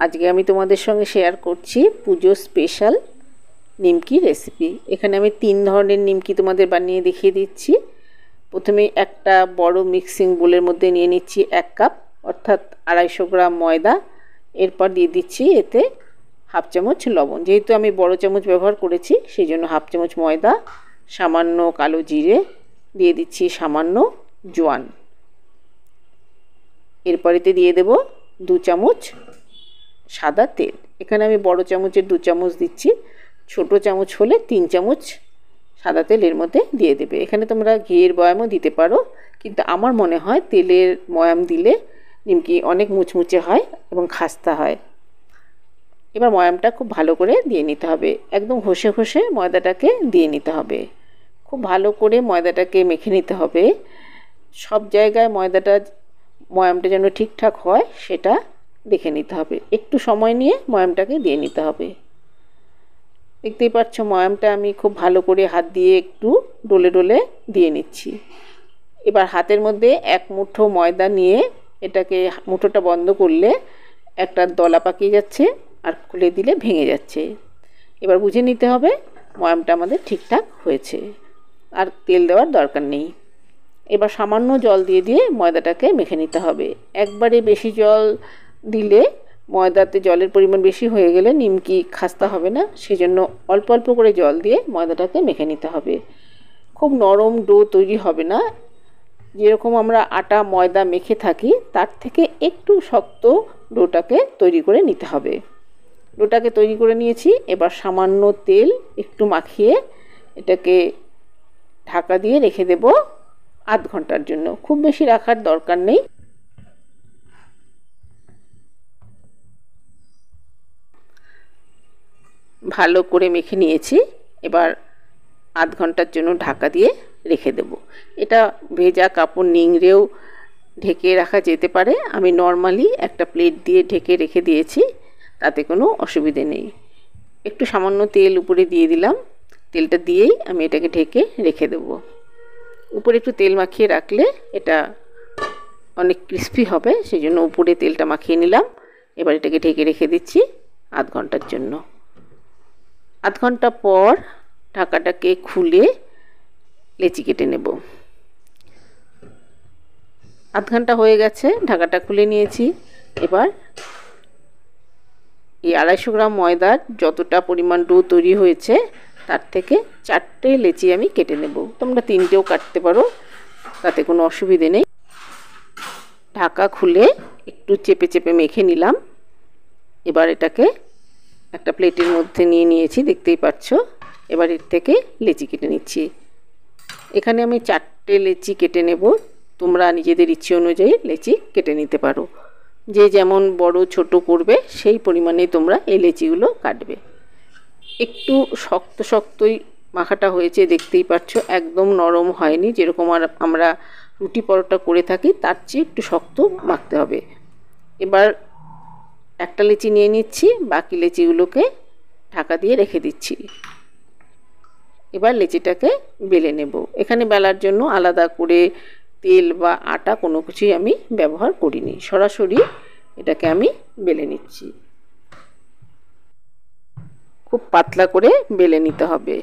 আজকে আমি তোমাদের সঙ্গে শেয়ার করছি পুজো স্পেশাল নিমকি রেসিপি। এখানে আমি 3 ধরনের নিমকি তোমাদের বানিয়ে দেখিয়ে দিচ্ছি। প্রথমে একটা বড় মিক্সিং বোলের মধ্যে নিয়ে নিচ্ছি 1 কাপ অর্থাৎ 250 গ্রাম ময়দা। এরপর দিয়ে দিচ্ছি এতে হাফ চামচ লবণ, যেহেতু আমি বড় চামচ ব্যবহার করেছি সেই জন্য হাফ চামচ ময়দা, সামান্য কালো জিরে, দিয়ে দিচ্ছি সামান্য জোয়ান। এরপরেতে দিয়ে দেব 2 চামচ সাদা তেল। এখানে আমি বড় চামচের 2 চামচ দিচ্ছি, ছোট চামচ হলে 3 চামচ সাদা তেল এর মধ্যে দিয়ে দেবে। এখানে তোমরা ঘিয়ের বয়ামও দিতে পারো, কিন্তু আমার মনে হয় তেলের ময়াম দিলে নিমকি অনেক মুচমুচে হয় এবং খাস্তা হয়। এবার ময়ামটা খুব ভালো করে দিয়ে নিতে হবে, একদম ঘষে ঘষে ময়দাটাকে দিয়ে নিতে হবে। খুব ভালো করে ময়দাটাকে মেখে নিতে হবে, সব জায়গায় ময়ামটা যেন ঠিকঠাক হয় সেটা দেখে নিতে হবে। একটু সময় নিয়ে ময়ামটাকে দিয়ে নিতে হবে। দেখতেই পাচ্ছ ময়ামটা আমি খুব ভালো করে হাত দিয়ে একটু ডলে ডলে দিয়ে নিচ্ছি। এবার হাতের মধ্যে 1 মুঠো ময়দা নিয়ে এটাকে মুঠোটা বন্ধ করলে একটা দলা পাকিয়ে যাচ্ছে আর খুলে দিলে ভেঙে যাচ্ছে। এবার বুঝে নিতে হবে ময়ামটা আমাদের ঠিকঠাক হয়েছে, আর তেল দেওয়ার দরকার নেই। এবার সামান্য জল দিয়ে দিয়ে ময়দাটাকে মেখে নিতে হবে। একবারে বেশি জল দিলে ময়দাতে জলের পরিমাণ বেশি হয়ে গেলে নিমকি খাস্তা হবে না, সেজন্য অল্প অল্প করে জল দিয়ে ময়দাটাকে মেখে নিতে হবে। খুব নরম ডো তৈরি হবে না, যেরকম আমরা আটা ময়দা মেখে থাকি তার থেকে একটু শক্ত ডোটাকে তৈরি করে নিতে হবে। ডোটাকে তৈরি করে নিয়েছি, এবার সামান্য তেল একটু মাখিয়ে এটাকে ঢাকা দিয়ে রেখে দেব আধ ঘন্টার জন্য। খুব বেশি রাখার দরকার নেই। ভালো করে মেখে নিয়েছি, এবার আধ ঘন্টার জন্য ঢাকা দিয়ে রেখে দেব। এটা ভেজা কাপড় নিংড়েও ঢেকে রাখা যেতে পারে, আমি নর্মালি একটা প্লেট দিয়ে ঢেকে রেখে দিয়েছি, তাতে কোনো অসুবিধে নেই। একটু সামান্য তেল উপরে দিয়ে দিলাম, তেলটা দিয়েই আমি এটাকে ঢেকে রেখে দেব। উপরে একটু তেল মাখিয়ে রাখলে এটা অনেক ক্রিস্পি হবে, সেই জন্য উপরে তেলটা মাখিয়ে নিলাম। এবার এটাকে ঢেকে রেখে দিচ্ছি আধ ঘন্টার জন্য। আধ ঘন্টা পর ঢাকাটাকে খুলে লেচি কেটে নেব। আধ ঘন্টা হয়ে গেছে, ঢাকাটা খুলে নিয়েছি। এবার এই 250 গ্রাম ময়দার যতটা পরিমাণ ডো তৈরি হয়েছে তার থেকে 4টে লেচি আমি কেটে নেব। তোমরা 3টেও কাটতে পারো, তাতে কোনো অসুবিধে নেই। ঢাকা খুলে একটু চেপে চেপে মেখে নিলাম। এবার এটাকে একটা প্লেটের মধ্যে নিয়ে নিয়েছি, দেখতেই পাচ্ছ। এবার এর থেকে লেচি কেটে নিচ্ছি। এখানে আমি 4টে লেচি কেটে নেব, তোমরা নিজেদের ইচ্ছে অনুযায়ী লেচি কেটে নিতে পারো। যে যেমন বড় ছোট করবে সেই পরিমাণে তোমরা এই লেচিগুলো কাটবে। একটু শক্ত শক্তই মাখাটা হয়েছে, দেখতেই পাচ্ছ, একদম নরম হয়নি। যেরকম আমরা রুটি পরোটা করে থাকি তার চেয়ে একটু শক্ত মাখতে হবে। এবার একটা লেচি নিয়ে নিচ্ছি, বাকি লেচিগুলোকে ঢাকা দিয়ে রেখে দিচ্ছি। এবার লেচিটাকে বেলে নেব। এখানে বেলার জন্য আলাদা করে তেল বা আটা কোনো কিছুই আমি ব্যবহার করিনি, সরাসরি এটাকে আমি বেলে নিচ্ছি। খুব পাতলা করে বেলে নিতে হবে,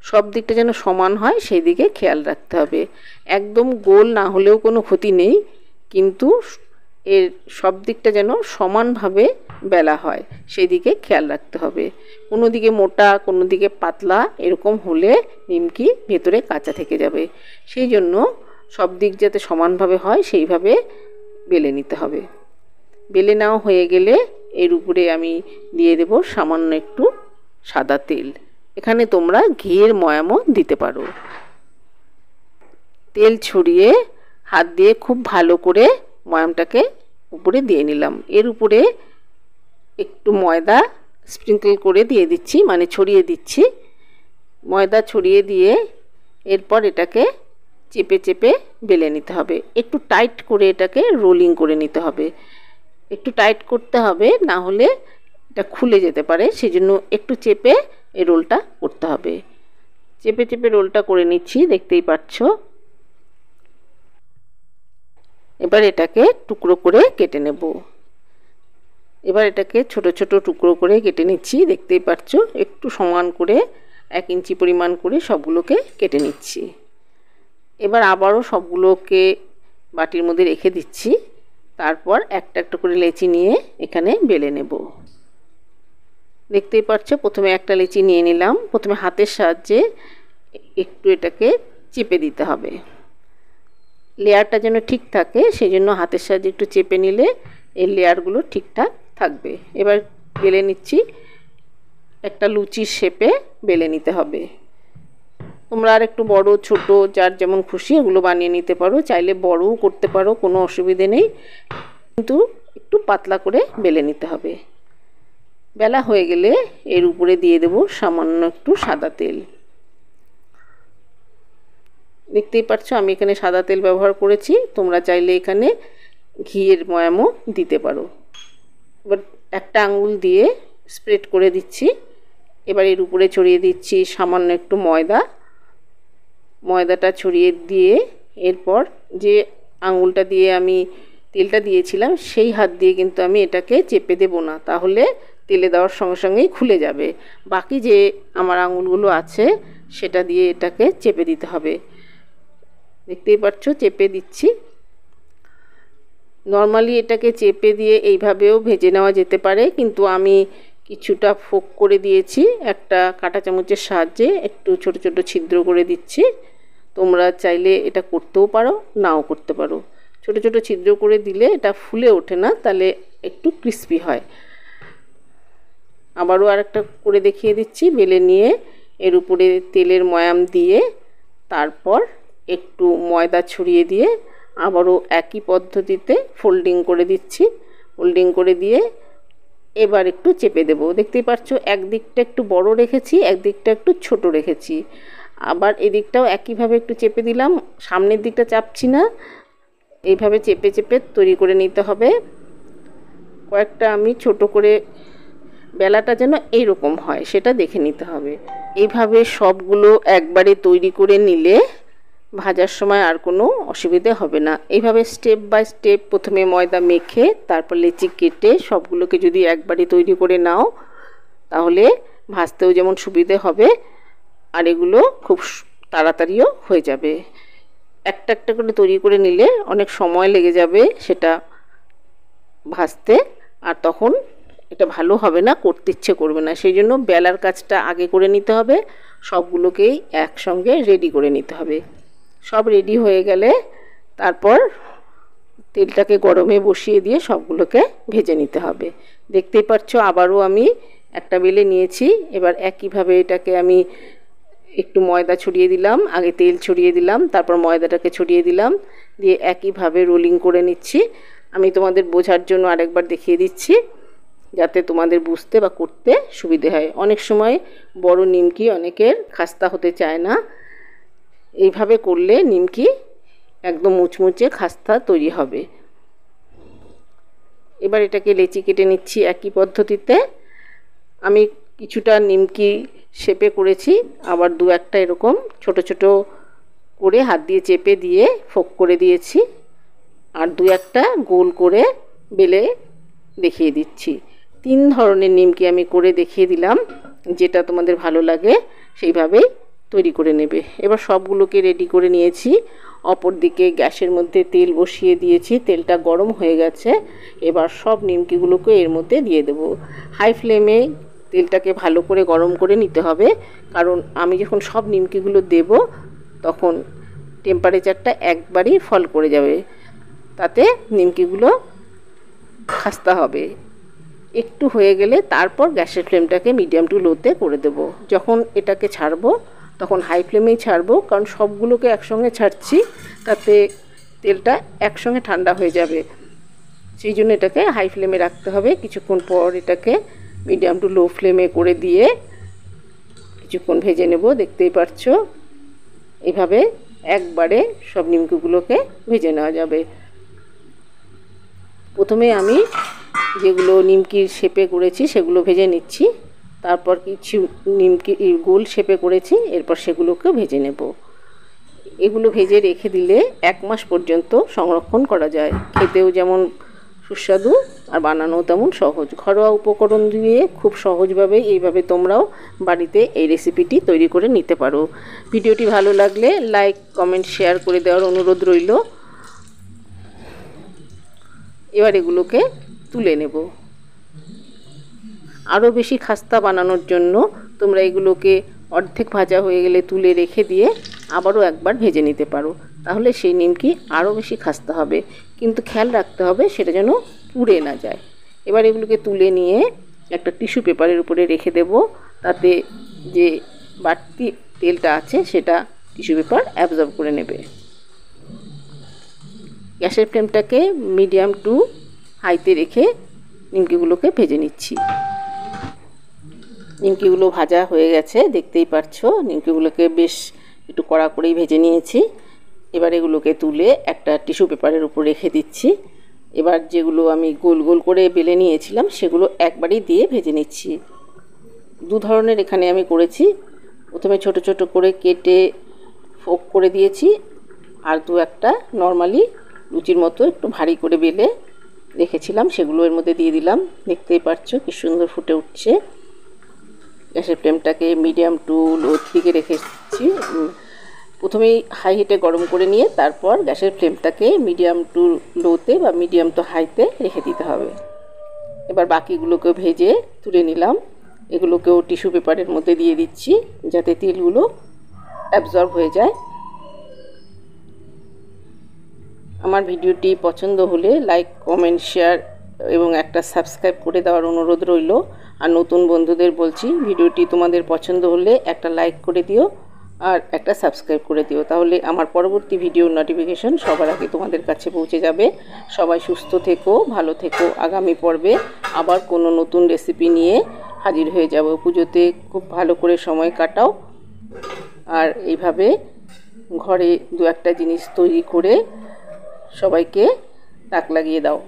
সব দিকটা যেন সমান হয় সেই দিকে খেয়াল রাখতে হবে। একদম গোল না হলেও কোনো ক্ষতি নেই, কিন্তু এর সব দিকটা যেন সমানভাবে বেলা হয় সেই দিকে খেয়াল রাখতে হবে। কোনো দিকে মোটা কোনো দিকে পাতলা এরকম হলে নিমকি ভেতরে কাঁচা থেকে যাবে। সেই জন্য সব দিক যাতে সমানভাবে হয় সেইভাবে বেলে নিতে হবে। বেলে নেওয়া হয়ে গেলে এর উপরে আমি দিয়ে দেব সামান্য একটু সাদা তেল। এখানে তোমরা ঘিয়ের ময়ামও দিতে পারো। তেল ছড়িয়ে হাত দিয়ে খুব ভালো করে ময়ামটাকে উপরে দিয়ে নিলাম। এর উপরে একটু ময়দা স্প্রিঙ্কল করে দিয়ে দিচ্ছি, মানে ছড়িয়ে দিচ্ছি। ময়দা ছড়িয়ে দিয়ে এরপর এটাকে চেপে চেপে বেলে নিতে হবে। একটু টাইট করে এটাকে রোলিং করে নিতে হবে। একটু টাইট করতে হবে, না হলে এটা খুলে যেতে পারে, সেজন্য একটু চেপে এই রোলটা করতে হবে। চেপে চেপে রোলটা করে নিচ্ছি, দেখতেই পাচ্ছ। এবার এটাকে টুকরো করে কেটে নেব। এবার এটাকে ছোট ছোট টুকরো করে কেটে নিচ্ছি। দেখতেই পাচ্ছ একটু সমান করে 1 ইঞ্চি পরিমাণ করে সবগুলোকে কেটে নিচ্ছি। এবার আবারও সবগুলোকে বাটির মধ্যে রেখে দিচ্ছি। তারপর একটা একটা করে লেচি নিয়ে এখানে বেলে নেব। দেখতেই পাচ্ছ প্রথমে একটা লেচি নিয়ে নিলাম। প্রথমে হাতের সাহায্যে একটু এটাকে চেপে দিতে হবে, লেয়ারটা যেন ঠিক থাকে, সেই জন্য হাতের সাহায্যে একটু চেপে নিলে এই লেয়ারগুলো ঠিকঠাক থাকবে। এবার বেলে নিচ্ছি, একটা লুচির শেপে বেলে নিতে হবে। তোমরা আর একটু বড় ছোট যার যেমন খুশি এগুলো বানিয়ে নিতে পারো, চাইলে বড়ও করতে পারো, কোনো অসুবিধে নেই, কিন্তু একটু পাতলা করে বেলে নিতে হবে। বেলা হয়ে গেলে এর উপরে দিয়ে দেব সামান্য একটু সাদা তেল। দেখতেই পাচ্ছ আমি এখানে সাদা তেল ব্যবহার করেছি, তোমরা চাইলে এখানে ঘিয়ের ময়ামও দিতে পারো। এবার একটা আঙুল দিয়ে স্প্রেড করে দিচ্ছি। এবার এর উপরে ছড়িয়ে দিচ্ছি সামান্য একটু ময়দা। ময়দাটা ছড়িয়ে দিয়ে এরপর যে আঙুলটা দিয়ে আমি তেলটা দিয়েছিলাম সেই হাত দিয়ে কিন্তু আমি এটাকে চেপে দেব না, তাহলে তেলে দেওয়ার সঙ্গে সঙ্গেই খুলে যাবে। বাকি যে আমার আঙুলগুলো আছে সেটা দিয়ে এটাকে চেপে দিতে হবে। দেখতেই পাচ্ছ চেপে দিচ্ছি। নর্মালি এটাকে চেপে দিয়ে এইভাবেও ভেজে নেওয়া যেতে পারে, কিন্তু আমি কিছুটা ফোক করে দিয়েছি, একটা কাঁটা চামচের সাহায্যে একটু ছোট ছোট ছিদ্র করে দিচ্ছি। তোমরা চাইলে এটা করতেও পারো, নাও করতে পারো। ছোট ছোট ছিদ্র করে দিলে এটা ফুলে ওঠে না, তাহলে একটু ক্রিস্পি হয়। আবারও আরেকটা করে দেখিয়ে দিচ্ছি। বেলে নিয়ে এর উপরে তেলের ময়াম দিয়ে তারপর একটু ময়দা ছড়িয়ে দিয়ে আবারও একই পদ্ধতিতে ফোল্ডিং করে দিচ্ছি। ফোল্ডিং করে দিয়ে এবার একটু চেপে দেব। দেখতেই পাচ্ছ একদিকটা একটু বড় রেখেছি, একদিকটা একটু ছোট রেখেছি। আবার এদিকটাও একইভাবে একটু চেপে দিলাম, সামনের দিকটা চাপছি না, এইভাবে চেপে চেপে তৈরি করে নিতে হবে। কয়েকটা আমি ছোট করে বেলাটা যেন এইরকম হয় সেটা দেখে নিতে হবে। এইভাবে সবগুলো একবারে তৈরি করে নিলে ভাজার সময় আর কোনো অসুবিধে হবে না। এইভাবে স্টেপ বাই স্টেপ প্রথমে ময়দা মেখে তারপর লেচি কেটে সবগুলোকে যদি একবারে তৈরি করে নাও তাহলে ভাজতেও যেমন সুবিধে হবে আর এগুলো খুব তাড়াতাড়িও হয়ে যাবে। একটা একটা করে তৈরি করে নিলে অনেক সময় লেগে যাবে সেটা ভাজতে, আর তখন এটা ভালো হবে না, করতে ইচ্ছে করবে না। সেই জন্য বেলার কাজটা আগে করে নিতে হবে, সবগুলোকেই একসঙ্গে রেডি করে নিতে হবে। সব রেডি হয়ে গেলে তারপর তেলটাকে গরমে বসিয়ে দিয়ে সবগুলোকে ভেজে নিতে হবে। দেখতেই পাচ্ছ আবারও আমি একটা বেলে নিয়েছি। এবার একইভাবে এটাকে আমি একটু ময়দা ছড়িয়ে দিলাম, আগে তেল ছড়িয়ে দিলাম, তারপর ময়দাটাকে ছড়িয়ে দিলাম, দিয়ে একইভাবে রোলিং করে নিচ্ছি। আমি তোমাদের বোঝার জন্য আরেকবার দেখিয়ে দিচ্ছি যাতে তোমাদের বুঝতে বা করতে সুবিধে হয়। অনেক সময় বড় নিমকি অনেকের খাস্তা হতে চায় না, এইভাবে করলে নিমকি একদম মুচমুচে খাস্তা তৈরি হবে। এবার এটাকে লেচি কেটে নিচ্ছি একই পদ্ধতিতে। আমি কিছুটা নিমকি শেপে করেছি, আবার দু একটা এরকম ছোট ছোট করে হাত দিয়ে চেপে দিয়ে ফোক করে দিয়েছি, আর দু একটা গোল করে বেলে দেখিয়ে দিচ্ছি। 3 ধরনের নিমকি আমি করে দেখিয়ে দিলাম, যেটা তোমাদের ভালো লাগে সেইভাবেই তৈরি করে নেবে। এবার সবগুলোকে রেডি করে নিয়েছি। অপর দিকে গ্যাসের মধ্যে তেল বসিয়ে দিয়েছি, তেলটা গরম হয়ে গেছে। এবার সব নিমকিগুলোকে এর মধ্যে দিয়ে দেব। হাই ফ্লেমে তেলটাকে ভালো করে গরম করে নিতে হবে, কারণ আমি যখন সব নিমকিগুলো দেব তখন টেম্পারেচারটা একবারই ফল করে যাবে, তাতে নিমকিগুলো খাস্তা হবে। একটু হয়ে গেলে তারপর গ্যাসের ফ্লেমটাকে মিডিয়াম টু লোতে করে দেব। যখন এটাকে ছাড়বো তখন হাই ফ্লেমেই ছাড়বো, কারণ সবগুলোকে একসঙ্গে ছাড়ছি, তাতে তেলটা একসঙ্গে ঠান্ডা হয়ে যাবে। সেই জন্য এটাকে হাই ফ্লেমে রাখতে হবে। কিছুক্ষণ পর এটাকে মিডিয়াম টু লো ফ্লেমে করে দিয়ে কিছুক্ষণ ভেজে নেব। দেখতেই পাচ্ছ এভাবে একবারে সব নিমকিগুলোকে ভেজে নেওয়া যাবে। প্রথমে আমি যেগুলো নিমকির শেপে করেছি সেগুলো ভেজে নিচ্ছি, তারপর কিছু নিমকি গোল শেপে করেছি, এরপর সেগুলোকে ভেজে নেব। এগুলো ভেজে রেখে দিলে 1 মাস পর্যন্ত সংরক্ষণ করা যায়, খেতেও যেমন সুস্বাদু আর বানানো তেমন সহজ। ঘরোয়া উপকরণ দিয়ে খুব সহজভাবে এইভাবে তোমরাও বাড়িতে এই রেসিপিটি তৈরি করে নিতে পারো। ভিডিওটি ভালো লাগলে লাইক, কমেন্ট, শেয়ার করে দেওয়ার অনুরোধ রইল। এবার এগুলোকে তুলে নেব। আরও বেশি খাস্তা বানানোর জন্য তোমরা এগুলোকে অর্ধেক ভাজা হয়ে গেলে তুলে রেখে দিয়ে আবারও একবার ভেজে নিতে পারো, তাহলে সেই নিমকি আরও বেশি খাস্তা হবে। কিন্তু খেয়াল রাখতে হবে সেটা যেন পুড়ে না যায়। এবার এগুলোকে তুলে নিয়ে একটা টিস্যু পেপারের উপরে রেখে দেব, তাতে যে বাড়তি তেলটা আছে সেটা টিস্যু পেপার অ্যাবজর্ব করে নেবে। গ্যাসের ফ্লেমটাকে মিডিয়াম টু হাইতে রেখে নিমকিগুলোকে ভেজে নিচ্ছি। নিমকিগুলো ভাজা হয়ে গেছে, দেখতেই পাচ্ছো। নিমকিগুলোকে বেশ একটু কড়া করেই ভেজে নিয়েছি। এবার এগুলোকে তুলে একটা টিস্যু পেপারের উপর রেখে দিচ্ছি। এবার যেগুলো আমি গোল গোল করে বেলে নিয়েছিলাম সেগুলো একবারেই দিয়ে ভেজে নিচ্ছি। দু ধরনের এখানে আমি করেছি। প্রথমে ছোট ছোট করে কেটে ফোক করে দিয়েছি, আর দু একটা নর্মালি লুচির মতো একটু ভারী করে বেলে রেখেছিলাম, সেগুলো এর মধ্যে দিয়ে দিলাম। দেখতেই পাচ্ছো কি সুন্দর ফুটে উঠছে। গ্যাসের ফ্লেমটাকে মিডিয়াম টু লোর দিকে রেখেছি। প্রথমেই হাই হিটে গরম করে নিয়ে তারপর গ্যাসের ফ্লেমটাকে মিডিয়াম টু লোতে বা মিডিয়াম টু হাইতে রেখে দিতে হবে। এবার বাকিগুলোকে ভেজে তুলে নিলাম। এগুলোকেও টিস্যু পেপারের মধ্যে দিয়ে দিচ্ছি যাতে তেলগুলো অ্যাবজর্ব হয়ে যায়। আমার ভিডিওটি পছন্দ হলে লাইক, কমেন্ট, শেয়ার এবং একটা সাবস্ক্রাইব করে দেওয়ার অনুরোধ রইল। আর নতুন বন্ধুদের বলছি, ভিডিওটি তোমাদের পছন্দ হলে একটা লাইক করে দিও আর একটা সাবস্ক্রাইব করে দিও, তাহলে আমার পরবর্তী ভিডিওর নোটিফিকেশন সবার আগে তোমাদের কাছে পৌঁছে যাবে। সবাই সুস্থ থেকো, ভালো থেকো। আগামী পর্বে আবার কোনো নতুন রেসিপি নিয়ে হাজির হয়ে যাব। পুজোতে খুব ভালো করে সময় কাটাও, আর এইভাবে ঘরে দু একটা জিনিস তৈরি করে সবাইকে তাক লাগিয়ে দাও।